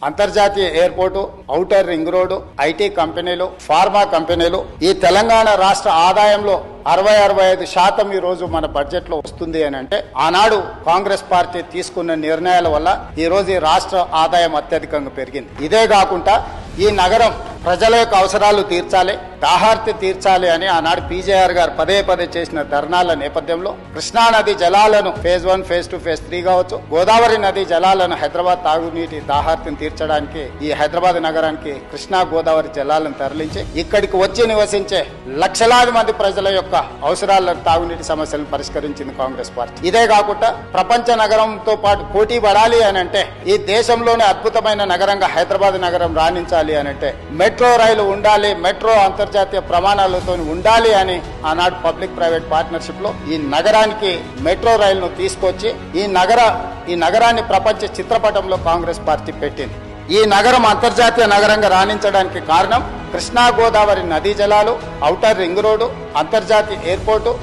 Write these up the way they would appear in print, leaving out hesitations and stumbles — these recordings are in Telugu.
అంతర్జాతీయ airport, outer ring road, IT కంపెనీలు, ఫార్మా కంపెనీలు, ఈ తెలంగాణ రాష్ట్ర ఆదాయంలో 60-65% ఈ రోజు మన బడ్జెట్ లో వస్తుంది అని అంటే ఆనాడు కాంగ్రెస్ పార్టీ తీసుకున్న నిర్ణయాల వల్ల ఈ రోజు ఈ రాష్ట్ర ఆదాయం అత్యధికంగా పెరిగింది. ఇదే కాకుండా ఈ నగరం ప్రజల యొక్క అవసరాలు తీర్చాలి, దాహార్తి తీర్చాలి అని ఆనాడు పీజేఆర్ గారు పదే చేసిన ధర్నాల నేపథ్యంలో కృష్ణా నది జలాలను ఫేజ్ 1, ఫేజ్ 2, ఫేజ్ 3 కావచ్చు, గోదావరి నది జలాలను హైదరాబాద్ తాగునీటి దాహార్తిని తీర్చడానికి ఈ హైదరాబాద్ నగరానికి కృష్ణా గోదావరి జలాలను తరలించి ఇక్కడికి వచ్చి నివసించే లక్షలాది మంది ప్రజల యొక్క అవసరాలను తాగునీటి సమస్యలను పరిష్కరించింది కాంగ్రెస్ పార్టీ. ఇదే కాకుండా ప్రపంచ నగరంతో పాటు పోటీ పడాలి అని అంటే ఈ దేశంలోనే అద్భుతమైన నగరంగా హైదరాబాద్ నగరం రాణించాలి అని అంటే మెట్రో రైలు ఉండాలి, మెట్రో అంతర్జాతీయ ప్రమాణాలతో ఉండాలి అని ఆనాడు పబ్లిక్ ప్రైవేట్ పార్ట్నర్షిప్ లో ఈ నగరానికి మెట్రో రైలును తీసుకొచ్చి ఈ నగరాన్ని ప్రపంచ చిత్రపటంలో కాంగ్రెస్ పార్టీ పెట్టింది. ఈ నగరం అంతర్జాతీయ నగరంగా రాణించడానికి కారణం కృష్ణా గోదావరి నదీ జలాలు, ఔటర్ రింగ్ రోడ్డు, అంతర్జాతీయ ఎయిర్పోర్టు,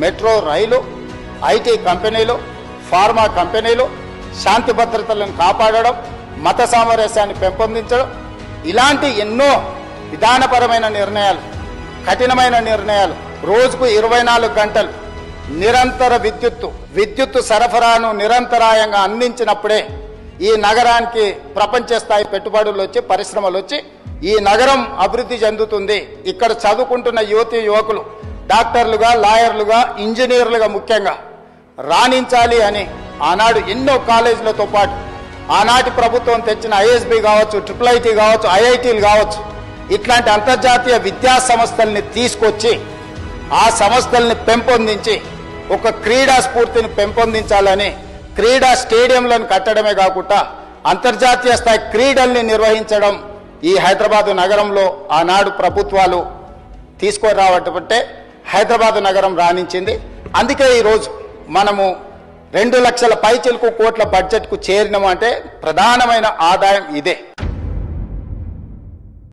మెట్రో రైలు, ఐటీ కంపెనీలు, ఫార్మా కంపెనీలు, శాంతి భద్రతలను కాపాడడం, మత సామరస్యాన్ని పెంపొందించడం, ఇలాంటి ఎన్నో విధానపరమైన నిర్ణయాలు, కఠినమైన నిర్ణయాలు, రోజుకు 24 గంటలు నిరంతర విద్యుత్తు సరఫరాను నిరంతరాయంగా అందించినప్పుడే ఈ నగరానికి ప్రపంచ స్థాయి పెట్టుబడులు వచ్చి పరిశ్రమలు వచ్చి ఈ నగరం అభివృద్ధి చెందుతుంది. ఇక్కడ చదువుకుంటున్న యువకులు డాక్టర్లుగా, లాయర్లుగా, ఇంజనీర్లుగా ముఖ్యంగా రాణించాలి అని ఆనాడు ఎన్నో కాలేజీలతో పాటు ఆనాటి ప్రభుత్వం తెచ్చిన ఐఎస్బి కావచ్చు, IIT కావచ్చు, ఐఐటీలు కావచ్చు, ఇట్లాంటి అంతర్జాతీయ విద్యా సంస్థల్ని తీసుకొచ్చి ఆ సంస్థల్ని పెంపొందించి ఒక క్రీడా స్ఫూర్తిని పెంపొందించాలని క్రీడా స్టేడియంలను కట్టడమే కాకుండా అంతర్జాతీయ స్థాయి క్రీడల్ని నిర్వహించడం ఈ హైదరాబాద్ నగరంలో ఆనాడు ప్రభుత్వాలు తీసుకొని రావటంటే హైదరాబాద్ నగరం రాణించింది. అందుకే ఈరోజు మనము 2 లక్షల పైచిలకు కోట్ల బడ్జెట్ కు చేరినాము అంటే ప్రధానమైన ఆదాయం ఇదే.